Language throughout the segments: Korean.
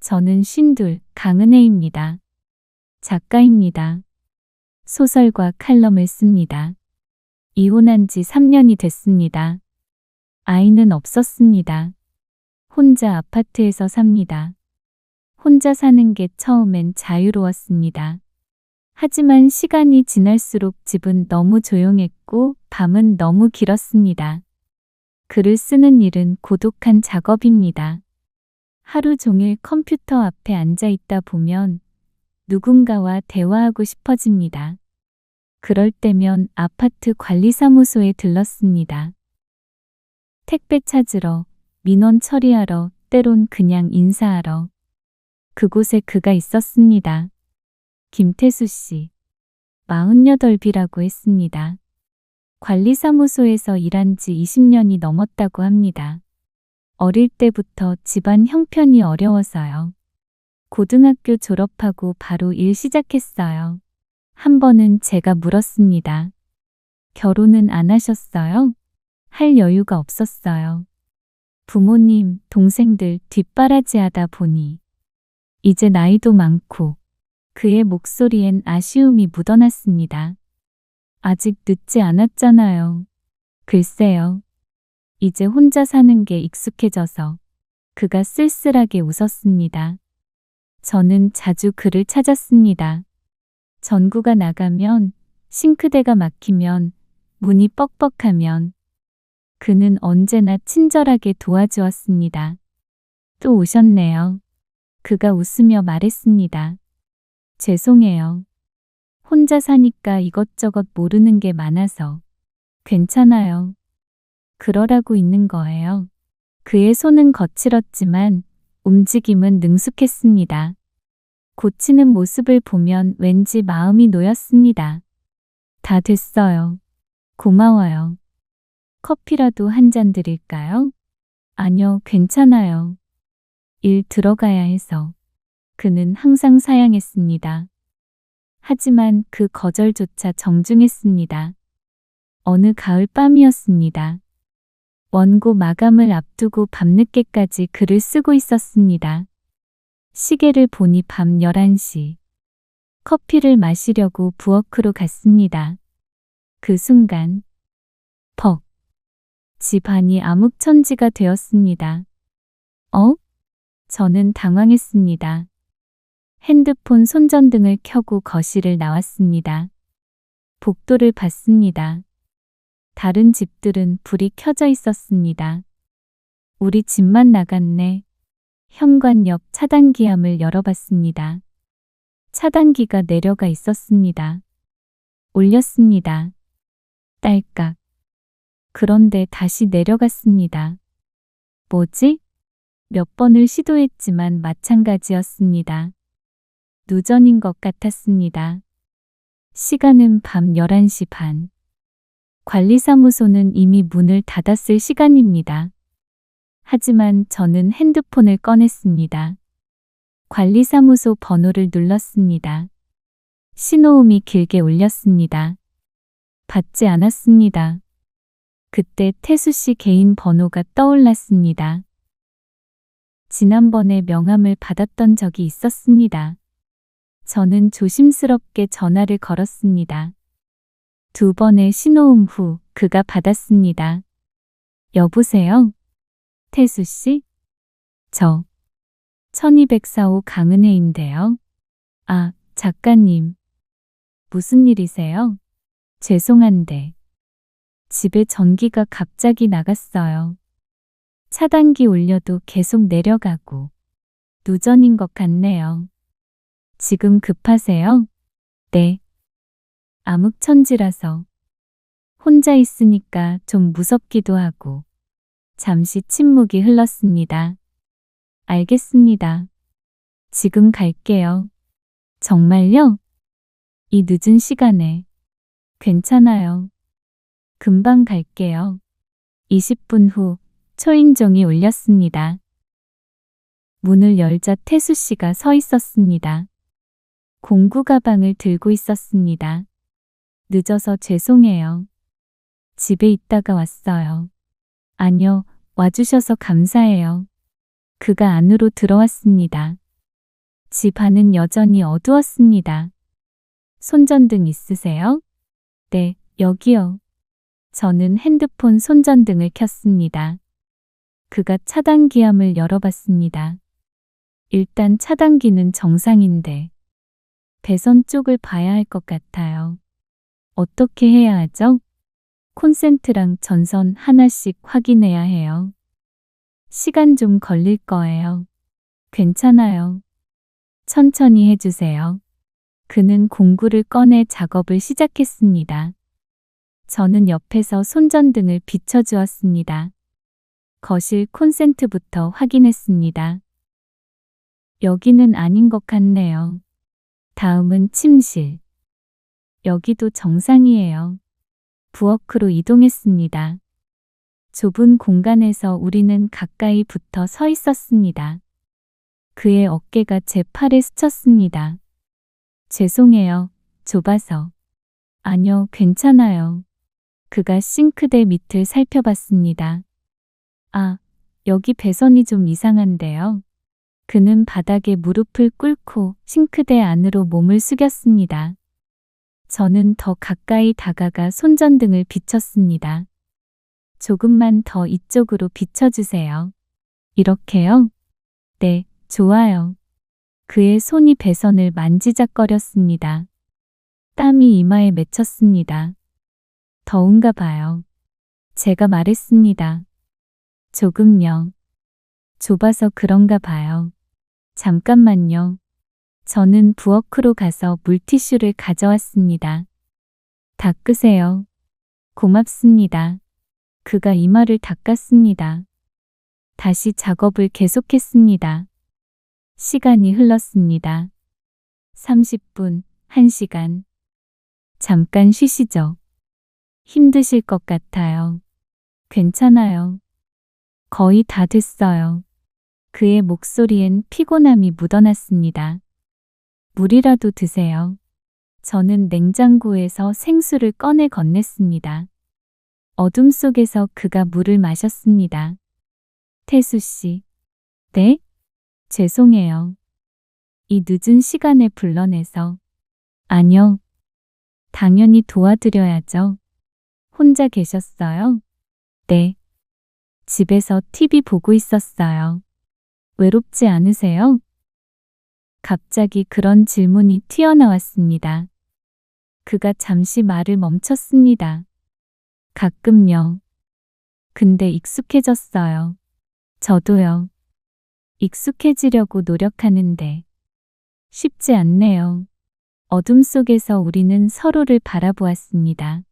저는 52 강은혜입니다. 작가입니다. 소설과 칼럼을 씁니다. 이혼한 지 3년이 됐습니다. 아이는 없었습니다. 혼자 아파트에서 삽니다. 혼자 사는 게 처음엔 자유로웠습니다. 하지만 시간이 지날수록 집은 너무 조용했고 밤은 너무 길었습니다. 글을 쓰는 일은 고독한 작업입니다. 하루 종일 컴퓨터 앞에 앉아 있다 보면 누군가와 대화하고 싶어집니다. 그럴 때면 아파트 관리사무소에 들렀습니다. 택배 찾으러, 민원 처리하러, 때론 그냥 인사하러. 그곳에 그가 있었습니다. 김태수 씨, 48이라고 했습니다. 관리사무소에서 일한 지 20년이 넘었다고 합니다. 어릴 때부터 집안 형편이 어려워서요. 고등학교 졸업하고 바로 일 시작했어요. 한 번은 제가 물었습니다. 결혼은 안 하셨어요? 할 여유가 없었어요. 부모님, 동생들 뒷바라지하다 보니 이제 나이도 많고 그의 목소리엔 아쉬움이 묻어났습니다. 아직 늦지 않았잖아요. 글쎄요. 이제 혼자 사는 게 익숙해져서 그가 쓸쓸하게 웃었습니다. 저는 자주 그를 찾았습니다. 전구가 나가면, 싱크대가 막히면, 문이 뻑뻑하면 그는 언제나 친절하게 도와주었습니다. 또 오셨네요. 그가 웃으며 말했습니다. 죄송해요. 혼자 사니까 이것저것 모르는 게 많아서. 괜찮아요. 그러라고 있는 거예요. 그의 손은 거칠었지만 움직임은 능숙했습니다. 고치는 모습을 보면 왠지 마음이 놓였습니다. 다 됐어요. 고마워요. 커피라도 한 잔 드릴까요? 아니요, 괜찮아요. 일 들어가야 해서. 그는 항상 사양했습니다. 하지만 그 거절조차 정중했습니다. 어느 가을 밤이었습니다. 원고 마감을 앞두고 밤늦게까지 글을 쓰고 있었습니다. 시계를 보니 밤 11시. 커피를 마시려고 부엌으로 갔습니다. 그 순간 퍽! 집안이 암흑천지가 되었습니다. 저는 당황했습니다. 핸드폰 손전등을 켜고 거실을 나왔습니다. 복도를 봤습니다. 다른 집들은 불이 켜져 있었습니다. 우리 집만 나갔네. 현관 옆 차단기함을 열어봤습니다. 차단기가 내려가 있었습니다. 올렸습니다. 딸깍. 그런데 다시 내려갔습니다. 뭐지? 몇 번을 시도했지만 마찬가지였습니다. 누전인 것 같았습니다. 시간은 밤 11시 반. 관리사무소는 이미 문을 닫았을 시간입니다. 하지만 저는 핸드폰을 꺼냈습니다. 관리사무소 번호를 눌렀습니다. 신호음이 길게 울렸습니다. 받지 않았습니다. 그때 태수 씨 개인 번호가 떠올랐습니다. 지난번에 명함을 받았던 적이 있었습니다. 저는 조심스럽게 전화를 걸었습니다. 2번의 신호음 후 그가 받았습니다. 여보세요? 태수 씨? 저 1204호 강은혜인데요. 아, 작가님. 무슨 일이세요? 죄송한데 집에 전기가 갑자기 나갔어요. 차단기 올려도 계속 내려가고 누전인 것 같네요. 지금 급하세요? 네. 암흑천지라서 혼자 있으니까 좀 무섭기도 하고. 잠시 침묵이 흘렀습니다. 알겠습니다. 지금 갈게요. 정말요? 이 늦은 시간에. 괜찮아요. 금방 갈게요. 20분 후 초인종이 울렸습니다. 문을 열자 태수 씨가 서 있었습니다. 공구 가방을 들고 있었습니다. 늦어서 죄송해요. 집에 있다가 왔어요. 아니요, 와주셔서 감사해요. 그가 안으로 들어왔습니다. 집 안은 여전히 어두웠습니다. 손전등 있으세요? 네, 여기요. 저는 핸드폰 손전등을 켰습니다. 그가 차단기함을 열어봤습니다. 일단 차단기는 정상인데 배선 쪽을 봐야 할 것 같아요. 어떻게 해야 하죠? 콘센트랑 전선 하나씩 확인해야 해요. 시간 좀 걸릴 거예요. 괜찮아요. 천천히 해주세요. 그는 공구를 꺼내 작업을 시작했습니다. 저는 옆에서 손전등을 비춰주었습니다. 거실 콘센트부터 확인했습니다. 여기는 아닌 것 같네요. 다음은 침실. 여기도 정상이에요. 부엌으로 이동했습니다. 좁은 공간에서 우리는 가까이 붙어 서 있었습니다. 그의 어깨가 제 팔에 스쳤습니다. 죄송해요. 좁아서. 아니요, 괜찮아요. 그가 싱크대 밑을 살펴봤습니다. 아, 여기 배선이 좀 이상한데요. 그는 바닥에 무릎을 꿇고 싱크대 안으로 몸을 숙였습니다. 저는 더 가까이 다가가 손전등을 비췄습니다. 조금만 더 이쪽으로 비춰주세요. 이렇게요? 네, 좋아요. 그의 손이 배선을 만지작거렸습니다. 땀이 이마에 맺혔습니다. 더운가 봐요. 제가 말했습니다. 조금요. 좁아서 그런가 봐요. 잠깐만요. 저는 부엌으로 가서 물티슈를 가져왔습니다. 닦으세요. 고맙습니다. 그가 이마를 닦았습니다. 다시 작업을 계속했습니다. 시간이 흘렀습니다. 30분, 1시간. 잠깐 쉬시죠. 힘드실 것 같아요. 괜찮아요. 거의 다 됐어요. 그의 목소리엔 피곤함이 묻어났습니다. 물이라도 드세요. 저는 냉장고에서 생수를 꺼내 건넸습니다. 어둠 속에서 그가 물을 마셨습니다. 태수 씨. 네? 죄송해요. 이 늦은 시간에 불러내서. 아니요. 당연히 도와드려야죠. 혼자 계셨어요? 네. 집에서 TV 보고 있었어요. 외롭지 않으세요? 갑자기 그런 질문이 튀어나왔습니다. 그가 잠시 말을 멈췄습니다. 가끔요. 근데 익숙해졌어요. 저도요. 익숙해지려고 노력하는데 쉽지 않네요. 어둠 속에서 우리는 서로를 바라보았습니다.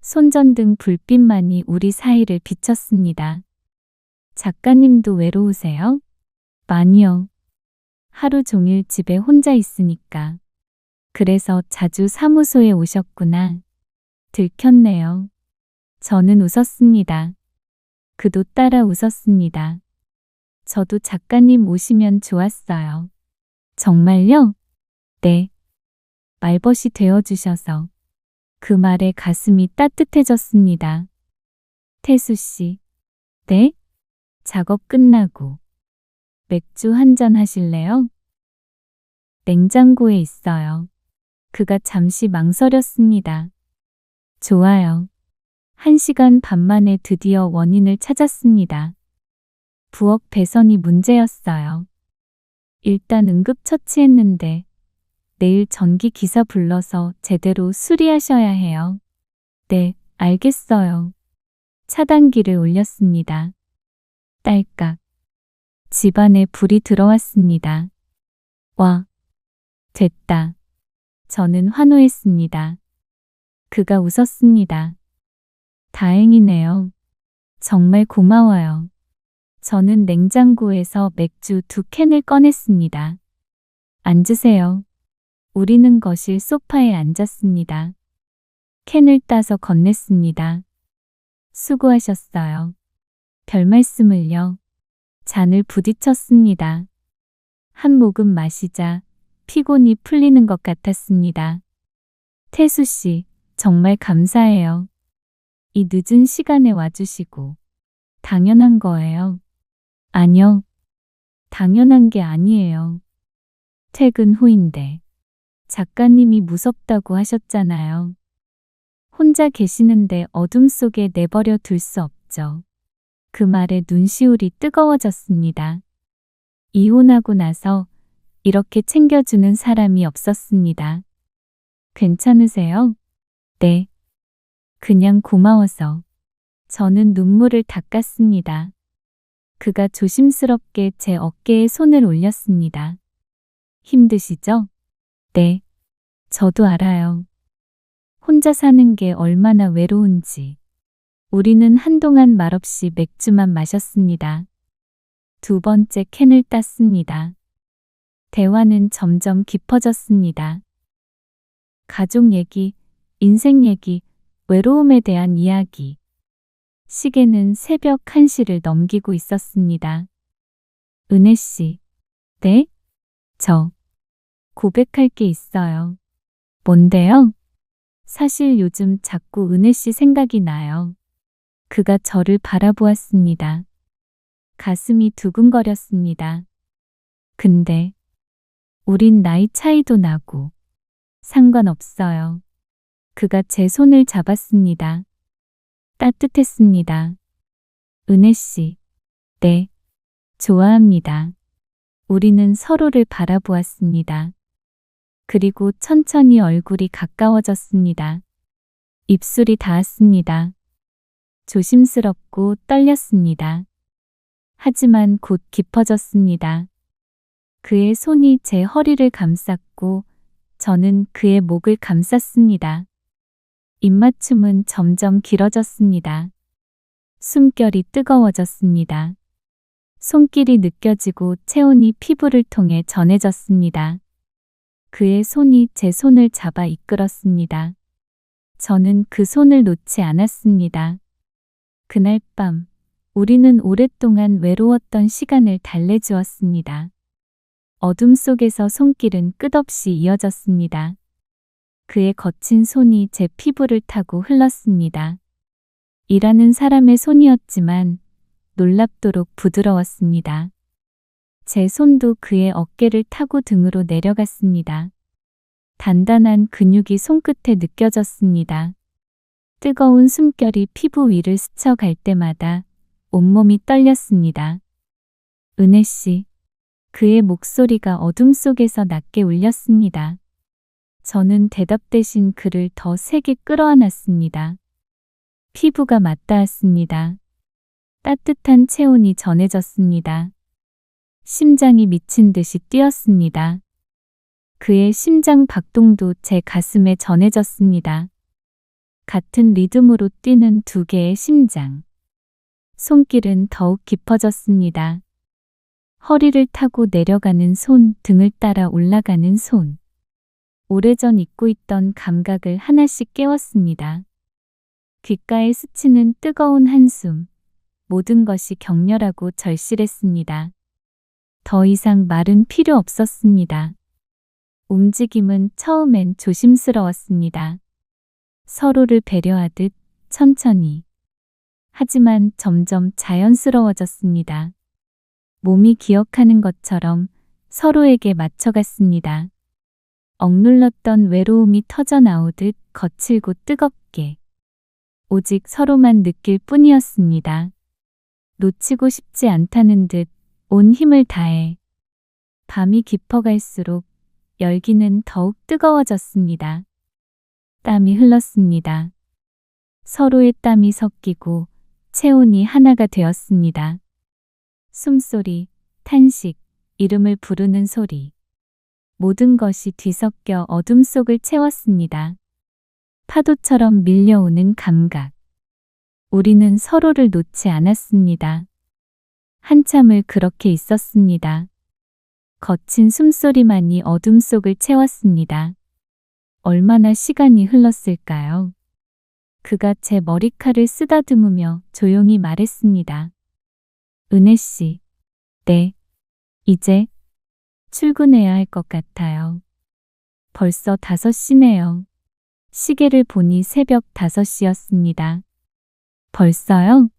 손전등 불빛만이 우리 사이를 비쳤습니다. 작가님도 외로우세요? 많이요. 하루 종일 집에 혼자 있으니까. 그래서 자주 사무소에 오셨구나. 들켰네요. 저는 웃었습니다. 그도 따라 웃었습니다. 저도 작가님 오시면 좋았어요. 정말요? 네. 말벗이 되어주셔서. 그 말에 가슴이 따뜻해졌습니다. 태수 씨. 네? 작업 끝나고 맥주 한잔 하실래요? 냉장고에 있어요. 그가 잠시 망설였습니다. 좋아요. 1시간 반 만에 드디어 원인을 찾았습니다. 부엌 배선이 문제였어요. 일단 응급처치했는데 내일 전기 기사 불러서 제대로 수리하셔야 해요. 네, 알겠어요. 차단기를 올렸습니다. 딸깍. 집안에 불이 들어왔습니다. 와, 됐다. 저는 환호했습니다. 그가 웃었습니다. 다행이네요. 정말 고마워요. 저는 냉장고에서 맥주 2캔을 꺼냈습니다. 앉으세요. 우리는 거실 소파에 앉았습니다. 캔을 따서 건넸습니다. 수고하셨어요. 별말씀을요. 잔을 부딪혔습니다. 한 모금 마시자 피곤이 풀리는 것 같았습니다. 태수 씨, 정말 감사해요. 이 늦은 시간에 와주시고. 당연한 거예요. 아니요. 당연한 게 아니에요. 퇴근 후인데 작가님이 무섭다고 하셨잖아요. 혼자 계시는데 어둠 속에 내버려 둘 수 없죠. 그 말에 눈시울이 뜨거워졌습니다. 이혼하고 나서 이렇게 챙겨주는 사람이 없었습니다. 괜찮으세요? 네. 그냥 고마워서. 저는 눈물을 닦았습니다. 그가 조심스럽게 제 어깨에 손을 올렸습니다. 힘드시죠? 네. 저도 알아요. 혼자 사는 게 얼마나 외로운지. 우리는 한동안 말없이 맥주만 마셨습니다. 두 번째 캔을 땄습니다. 대화는 점점 깊어졌습니다. 가족 얘기, 인생 얘기, 외로움에 대한 이야기. 시계는 새벽 1시를 넘기고 있었습니다. 은혜 씨. 네? 저 고백할 게 있어요. 뭔데요? 사실 요즘 자꾸 은혜 씨 생각이 나요. 그가 저를 바라보았습니다. 가슴이 두근거렸습니다. 근데 우린 나이 차이도 나고 상관없어요. 그가 제 손을 잡았습니다. 따뜻했습니다. 은혜 씨. 네. 좋아합니다. 우리는 서로를 바라보았습니다. 그리고 천천히 얼굴이 가까워졌습니다. 입술이 닿았습니다. 조심스럽고 떨렸습니다. 하지만 곧 깊어졌습니다. 그의 손이 제 허리를 감쌌고 저는 그의 목을 감쌌습니다. 입맞춤은 점점 길어졌습니다. 숨결이 뜨거워졌습니다. 손길이 느껴지고 체온이 피부를 통해 전해졌습니다. 그의 손이 제 손을 잡아 이끌었습니다. 저는 그 손을 놓지 않았습니다. 그날 밤, 우리는 오랫동안 외로웠던 시간을 달래주었습니다. 어둠 속에서 손길은 끝없이 이어졌습니다. 그의 거친 손이 제 피부를 타고 흘렀습니다. 일하는 사람의 손이었지만 놀랍도록 부드러웠습니다. 제 손도 그의 어깨를 타고 등으로 내려갔습니다. 단단한 근육이 손끝에 느껴졌습니다. 뜨거운 숨결이 피부 위를 스쳐갈 때마다 온몸이 떨렸습니다. 은혜 씨. 그의 목소리가 어둠 속에서 낮게 울렸습니다. 저는 대답 대신 그를 더 세게 끌어안았습니다. 피부가 맞닿았습니다. 따뜻한 체온이 전해졌습니다. 심장이 미친 듯이 뛰었습니다. 그의 심장 박동도 제 가슴에 전해졌습니다. 같은 리듬으로 뛰는 두 개의 심장. 손길은 더욱 깊어졌습니다. 허리를 타고 내려가는 손, 등을 따라 올라가는 손. 오래전 잊고 있던 감각을 하나씩 깨웠습니다. 귓가에 스치는 뜨거운 한숨. 모든 것이 격렬하고 절실했습니다. 더 이상 말은 필요 없었습니다. 움직임은 처음엔 조심스러웠습니다. 서로를 배려하듯 천천히. 하지만 점점 자연스러워졌습니다. 몸이 기억하는 것처럼 서로에게 맞춰갔습니다. 억눌렀던 외로움이 터져나오듯 거칠고 뜨겁게. 오직 서로만 느낄 뿐이었습니다. 놓치고 싶지 않다는 듯 온 힘을 다해. 밤이 깊어갈수록 열기는 더욱 뜨거워졌습니다. 땀이 흘렀습니다. 서로의 땀이 섞이고 체온이 하나가 되었습니다. 숨소리, 탄식, 이름을 부르는 소리. 모든 것이 뒤섞여 어둠 속을 채웠습니다. 파도처럼 밀려오는 감각. 우리는 서로를 놓지 않았습니다. 한참을 그렇게 있었습니다. 거친 숨소리만이 어둠 속을 채웠습니다. 얼마나 시간이 흘렀을까요? 그가 제 머리칼을 쓰다듬으며 조용히 말했습니다. 은혜 씨. 네. 이제 출근해야 할 것 같아요. 벌써 5시네요. 시계를 보니 새벽 5시였습니다. 벌써요?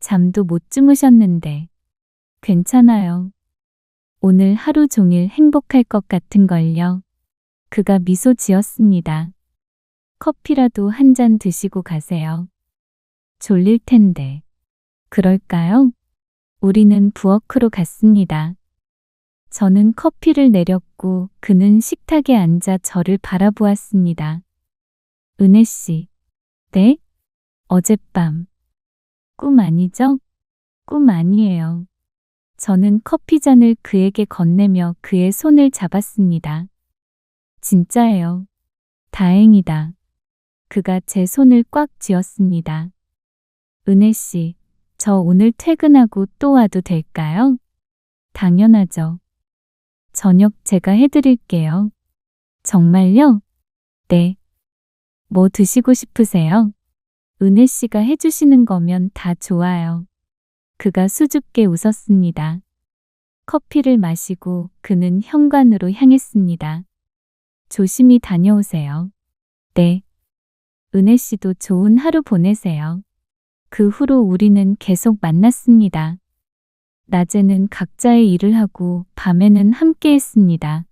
잠도 못 주무셨는데. 괜찮아요. 오늘 하루 종일 행복할 것 같은걸요. 그가 미소 지었습니다. 커피라도 한 잔 드시고 가세요. 졸릴 텐데. 그럴까요? 우리는 부엌으로 갔습니다. 저는 커피를 내렸고 그는 식탁에 앉아 저를 바라보았습니다. 은혜 씨. 네? 어젯밤. 꿈 아니죠? 꿈 아니에요. 저는 커피잔을 그에게 건네며 그의 손을 잡았습니다. 진짜예요. 다행이다. 그가 제 손을 꽉 쥐었습니다. 은혜 씨, 저 오늘 퇴근하고 또 와도 될까요? 당연하죠. 저녁 제가 해드릴게요. 정말요? 네. 뭐 드시고 싶으세요? 은혜 씨가 해주시는 거면 다 좋아요. 그가 수줍게 웃었습니다. 커피를 마시고 그는 현관으로 향했습니다. 조심히 다녀오세요. 네. 은혜 씨도 좋은 하루 보내세요. 그 후로 우리는 계속 만났습니다. 낮에는 각자의 일을 하고 밤에는 함께 했습니다.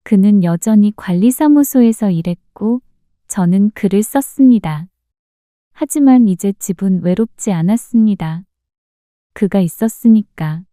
그는 여전히 관리사무소에서 일했고 저는 글을 썼습니다. 하지만 이제 집은 외롭지 않았습니다. 그가 있었으니까.